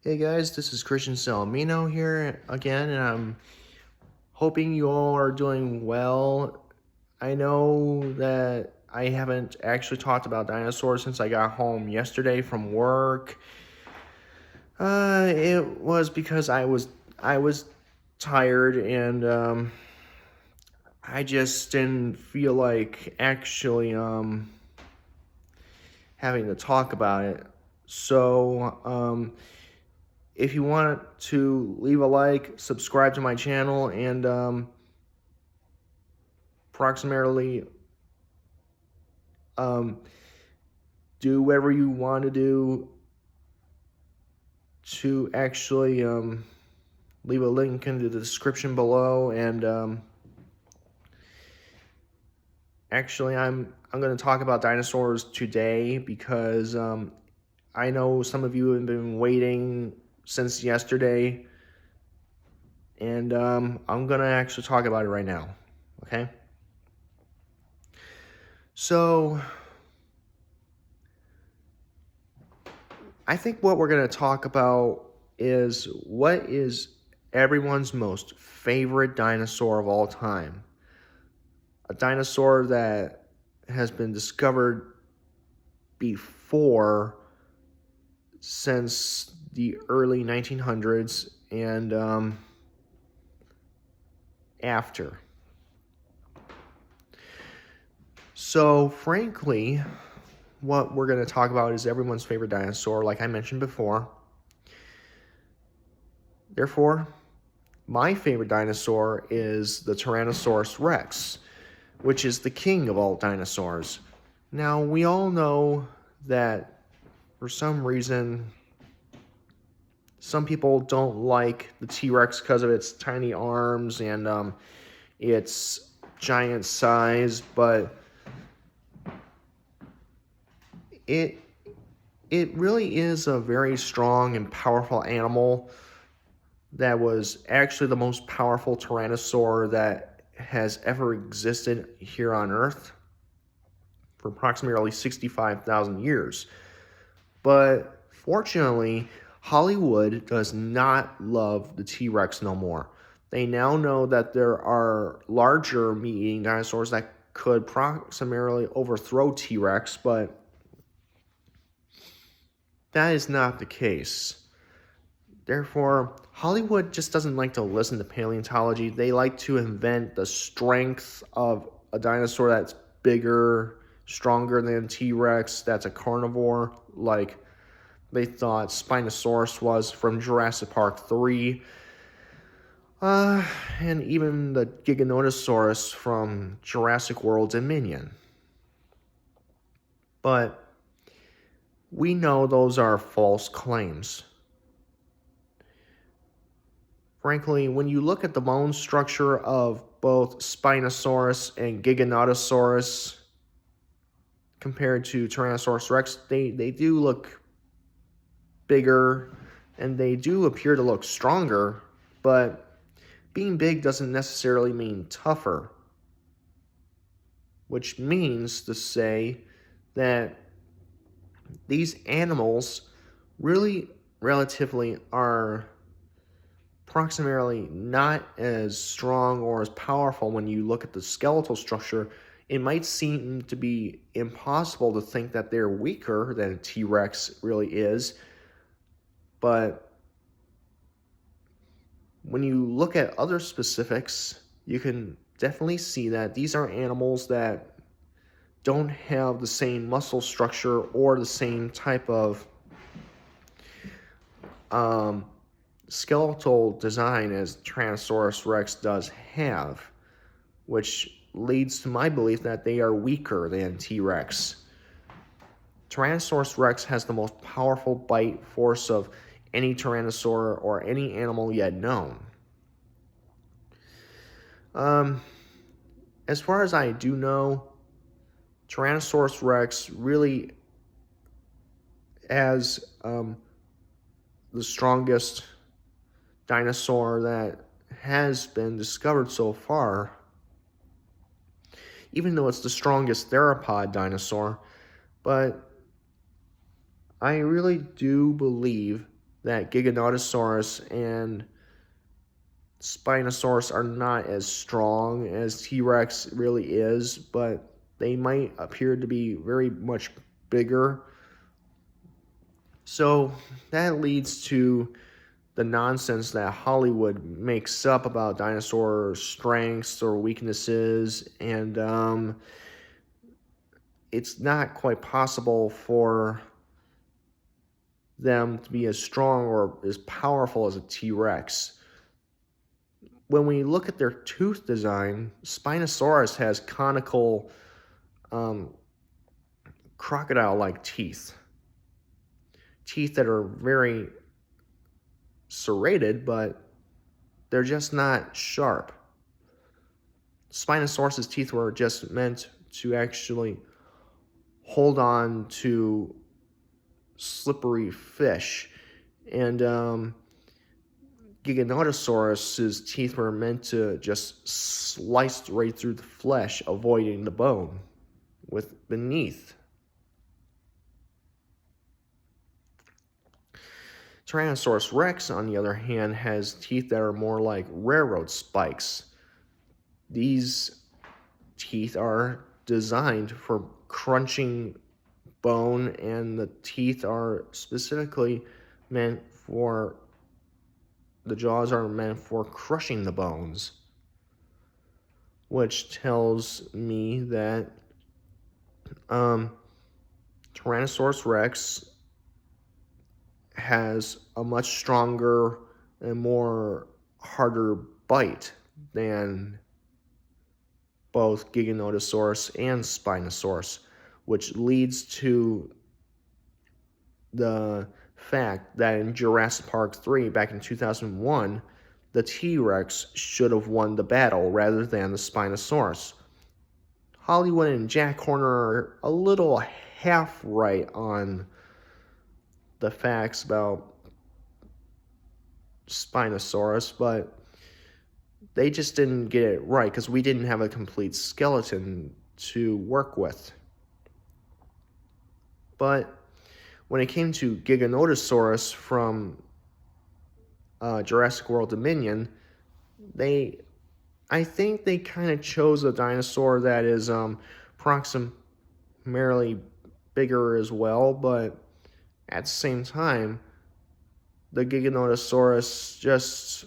Hey guys, this is Christian Salamino here again, and I'm hoping you all are doing well. I know that I haven't actually talked about dinosaurs since I got home yesterday from work. It was because I was tired and I just didn't feel like actually having to talk about it. So if you want to leave a like, subscribe to my channel, and approximately um, do whatever you want to do to actually leave a link in the description below. And actually, I'm going to talk about dinosaurs today because I know some of you have been waiting since yesterday, and I'm going to actually talk about it right now. Okay. So I think what we're going to talk about is what is everyone's most favorite dinosaur of all time. A dinosaur that has been discovered before since the early 1900s and after. So, frankly, what we're going to talk about is everyone's favorite dinosaur, like I mentioned before. Therefore, my favorite dinosaur is the Tyrannosaurus Rex, which is the king of all dinosaurs. Now, we all know that for some reason, some people don't like the T-Rex because of its tiny arms and its giant size, but it it really is a very strong and powerful animal that was actually the most powerful tyrannosaur that has ever existed here on Earth for approximately 65,000 years. But fortunately, Hollywood does not love the T-Rex no more. They now know that there are larger meat-eating dinosaurs that could approximately overthrow T-Rex, but that is not the case. Therefore, Hollywood just doesn't like to listen to paleontology. They like to invent the strength of a dinosaur that's bigger, stronger than T-Rex, that's a carnivore, like they thought Spinosaurus was from Jurassic Park 3. And even the Giganotosaurus from Jurassic World Dominion. But we know those are false claims. Frankly, when you look at the bone structure of both Spinosaurus and Giganotosaurus compared to Tyrannosaurus Rex, they do look bigger and they do appear to look stronger, but being big doesn't necessarily mean tougher, which means to say that these animals really relatively are approximately not as strong or as powerful. When you look at the skeletal structure, it might seem to be impossible to think that they're weaker than a T-Rex really is. But when you look at other specifics, you can definitely see that these are animals that don't have the same muscle structure or the same type of skeletal design as Tyrannosaurus Rex does have, which leads to my belief that they are weaker than T-Rex. Tyrannosaurus Rex has the most powerful bite force of any tyrannosaur or any animal yet known. As far as I do know, Tyrannosaurus Rex really has the strongest dinosaur that has been discovered so far, even though it's the strongest theropod dinosaur. But I really do believe that Giganotosaurus and Spinosaurus are not as strong as T-Rex really is, but they might appear to be very much bigger. So that leads to the nonsense that Hollywood makes up about dinosaur strengths or weaknesses, and it's not quite possible for them to be as strong or as powerful as a T-Rex. When we look at their tooth design, Spinosaurus has conical crocodile-like teeth. Teeth that are very serrated, but they're just not sharp. Spinosaurus's teeth were just meant to actually hold on to slippery fish, and Giganotosaurus's teeth were meant to just slice right through the flesh, avoiding the bone with beneath. Tyrannosaurus rex, on the other hand, has teeth that are more like railroad spikes. These teeth are designed for crunching bone, and the teeth are specifically meant for, the jaws are meant for crushing the bones, which tells me that Tyrannosaurus rex has a much stronger and more harder bite than both Giganotosaurus and Spinosaurus, which leads to the fact that in Jurassic Park 3 back in 2001, the T-Rex should have won the battle rather than the Spinosaurus. Hollywood and Jack Horner are a little half right on the facts about Spinosaurus, but they just didn't get it right because we didn't have a complete skeleton to work with. But when it came to Giganotosaurus from Jurassic World Dominion, I think they kind of chose a dinosaur that is approximately bigger as well, but at the same time, the Giganotosaurus just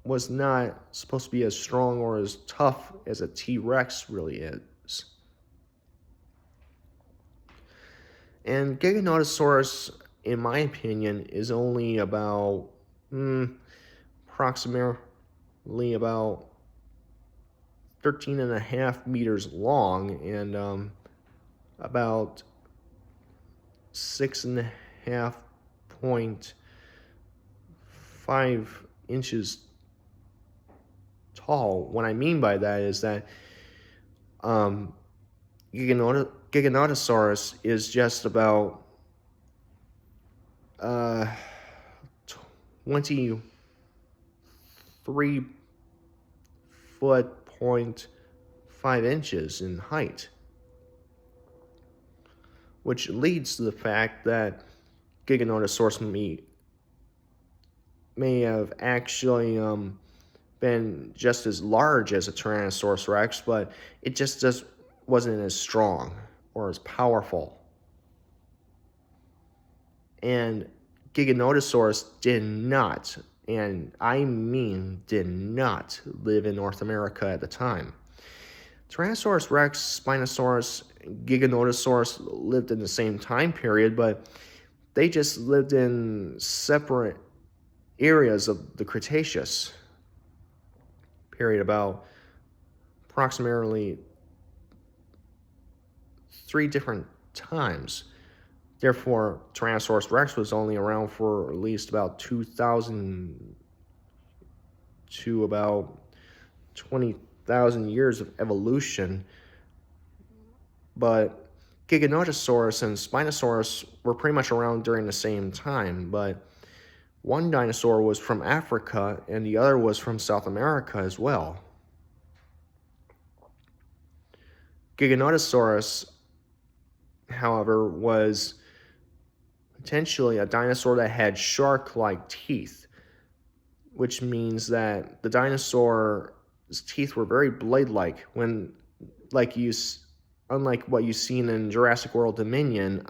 was not supposed to be as strong or as tough as a T-Rex really is. And Giganotosaurus, in my opinion, is only about approximately about 13.5 meters long and about 6.5 inches tall. What I mean by that is that Giganotosaurus is just about 23.5 inches in height, which leads to the fact that Giganotosaurus may have actually been just as large as a Tyrannosaurus rex, but it just wasn't as strong or as powerful. And Giganotosaurus did not, and I mean did not, live in North America at the time. Tyrannosaurus rex, Spinosaurus, Giganotosaurus lived in the same time period, but they just lived in separate areas of the Cretaceous period, about approximately 3 different times. Therefore, Tyrannosaurus rex was only around for at least about 2,000 to about 20,000 years of evolution. But Giganotosaurus and Spinosaurus were pretty much around during the same time, but one dinosaur was from Africa and the other was from South America as well. Giganotosaurus, however, was potentially a dinosaur that had shark-like teeth, which means that the dinosaur's teeth were very blade-like. When, like you, unlike what you've seen in Jurassic World Dominion,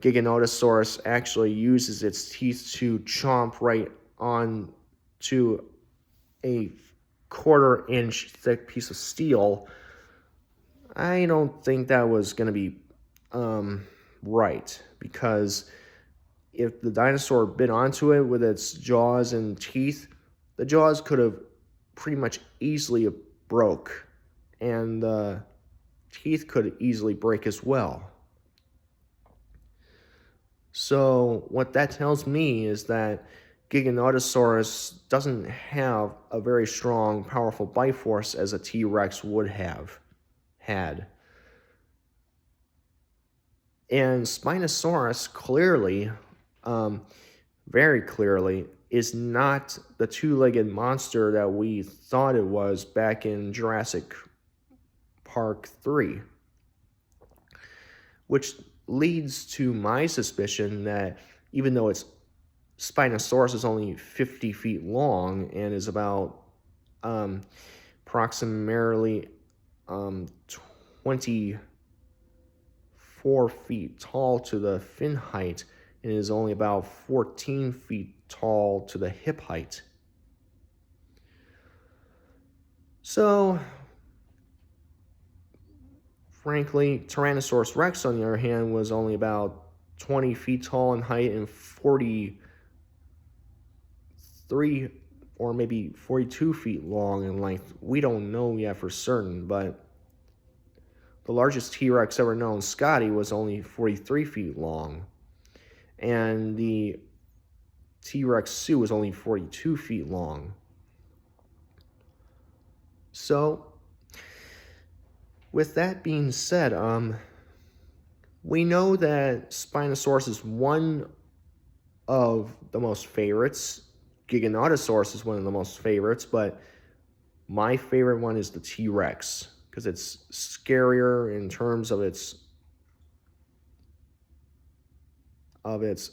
Giganotosaurus actually uses its teeth to chomp right on to a quarter-inch thick piece of steel. I don't think that was going to be right, because if the dinosaur bit onto it with its jaws and teeth, the jaws could have pretty much easily broke, and the teeth could easily break as well. So what that tells me is that Giganotosaurus doesn't have a very strong, powerful bite force as a T-Rex would have had. And Spinosaurus clearly, very clearly, is not the two-legged monster that we thought it was back in Jurassic Park 3. Which leads to my suspicion that even though Spinosaurus is only 50 feet long and is about approximately 24 feet tall to the fin height, and is only about 14 feet tall to the hip height. So, frankly, Tyrannosaurus Rex, on the other hand, was only about 20 feet tall in height and 43 or maybe 42 feet long in length. We don't know yet for certain, but the largest T-Rex ever known, Scotty, was only 43 feet long. And the T-Rex Sue was only 42 feet long. So, with that being said, we know that Spinosaurus is one of the most favorites. Giganotosaurus is one of the most favorites, but my favorite one is the T-Rex, because it's scarier in terms of its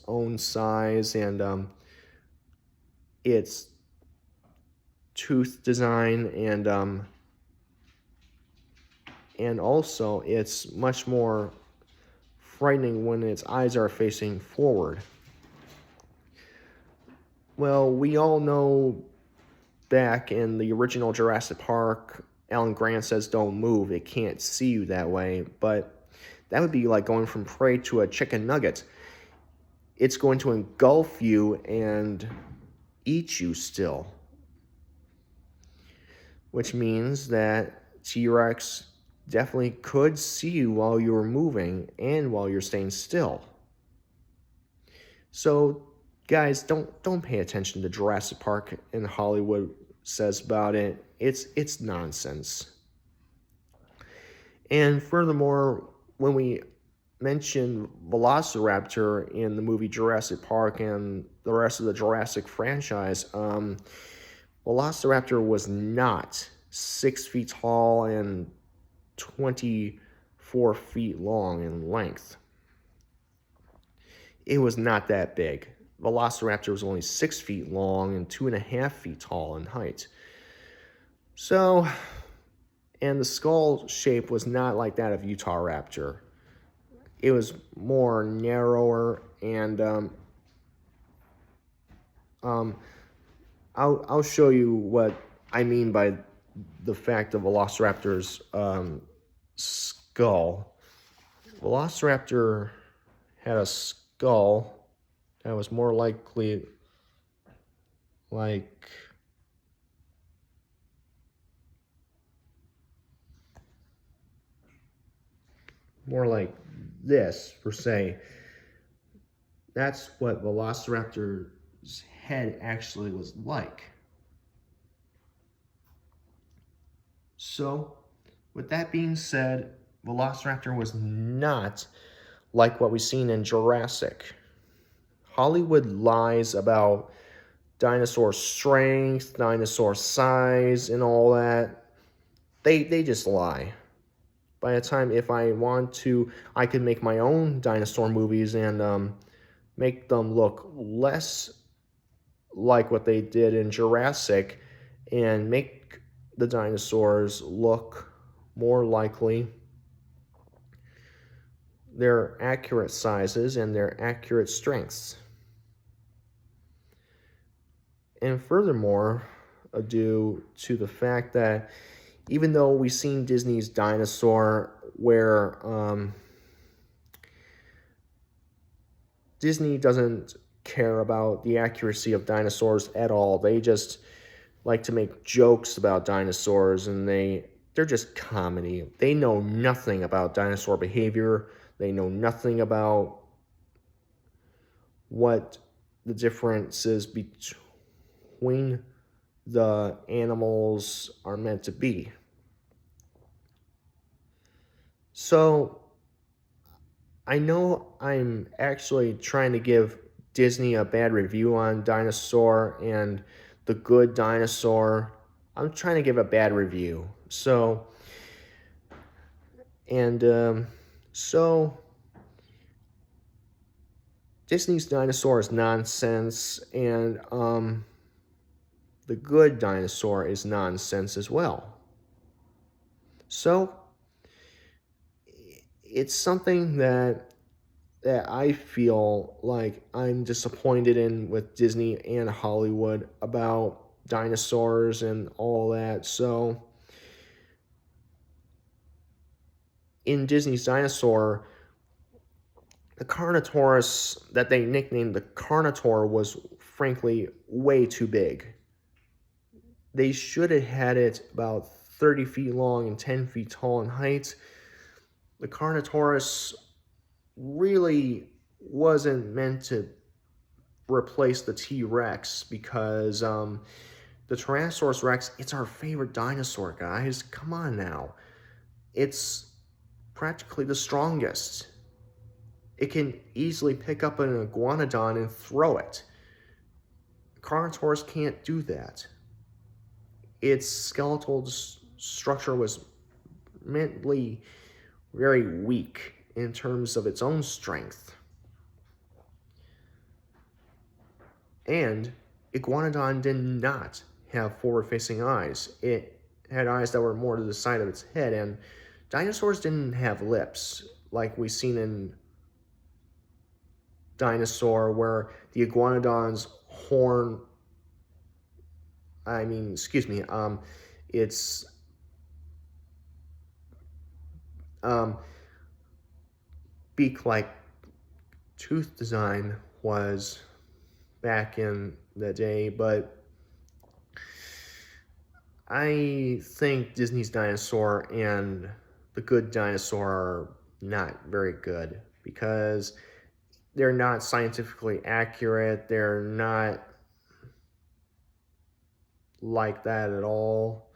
own size and its tooth design, and also it's much more frightening when its eyes are facing forward. Well, we all know back in the original Jurassic Park, Alan Grant says don't move, it can't see you that way, but that would be like going from prey to a chicken nugget. It's going to engulf you and eat you still. Which means that T-Rex definitely could see you while you're moving and while you're staying still. So, guys, don't pay attention to Jurassic Park and Hollywood says about it. It's nonsense. And furthermore, when we mention Velociraptor in the movie Jurassic Park and the rest of the Jurassic franchise, Velociraptor was not 6 feet tall and 24 feet long in length. It was not that big. Velociraptor was only 6 feet long and 2.5 feet tall in height. So, and the skull shape was not like that of Utahraptor. It was more narrower, and I'll show you what I mean by the fact of Velociraptor's skull. Velociraptor had a skull that was more likely like this, per se. That's what Velociraptor's head actually was like. So, with that being said, Velociraptor was not like what we've seen in Jurassic. Hollywood lies about dinosaur strength, dinosaur size, and all that. They just lie. By the time, if I want to, I could make my own dinosaur movies and make them look less like what they did in Jurassic and make the dinosaurs look more likely their accurate sizes and their accurate strengths. And furthermore, due to the fact that even though we've seen Disney's Dinosaur where Disney doesn't care about the accuracy of dinosaurs at all. They just like to make jokes about dinosaurs, and they're just comedy. They know nothing about dinosaur behavior. They know nothing about what the differences between the animals are meant to be. So I know I'm actually trying to give Disney a bad review on Dinosaur and the good Dinosaur. I'm trying to give a bad review. So Disney's Dinosaur is nonsense, and the good Dinosaur is nonsense as well. So it's something that I feel like I'm disappointed in with Disney and Hollywood about dinosaurs and all that. So in Disney's Dinosaur, the Carnotaurus that they nicknamed the Carnotaur was frankly way too big. They should have had it about 30 feet long and 10 feet tall in height. The Carnotaurus really wasn't meant to replace the T-Rex because the Tyrannosaurus Rex, it's our favorite dinosaur, guys. Come on now. It's practically the strongest. It can easily pick up an iguanodon and throw it. Carnotaurus can't do that. Its skeletal structure was mentally very weak in terms of its own strength. And Iguanodon did not have forward-facing eyes. It had eyes that were more to the side of its head, and dinosaurs didn't have lips like we've seen in Dinosaur, where the Iguanodon's horn, its beak-like tooth design was back in the day, but I think Disney's Dinosaur and the good Dinosaur are not very good because they're not scientifically accurate. They're not like that at all.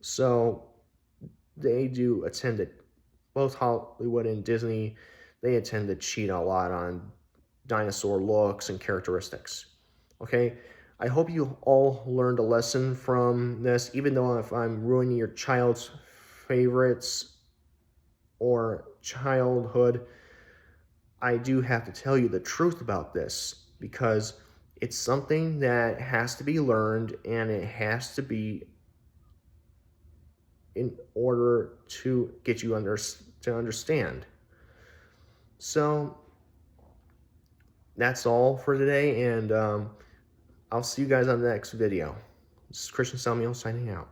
So they do attend to, both Hollywood and Disney, they attend to cheat a lot on dinosaur looks and characteristics. Okay, I hope you all learned a lesson from this, even though if I'm ruining your child's favorites or childhood, I do have to tell you the truth about this because it's something that has to be learned, and it has to be in order to get you to understand. So that's all for today, and I'll see you guys on the next video. This is Christian Samuel signing out.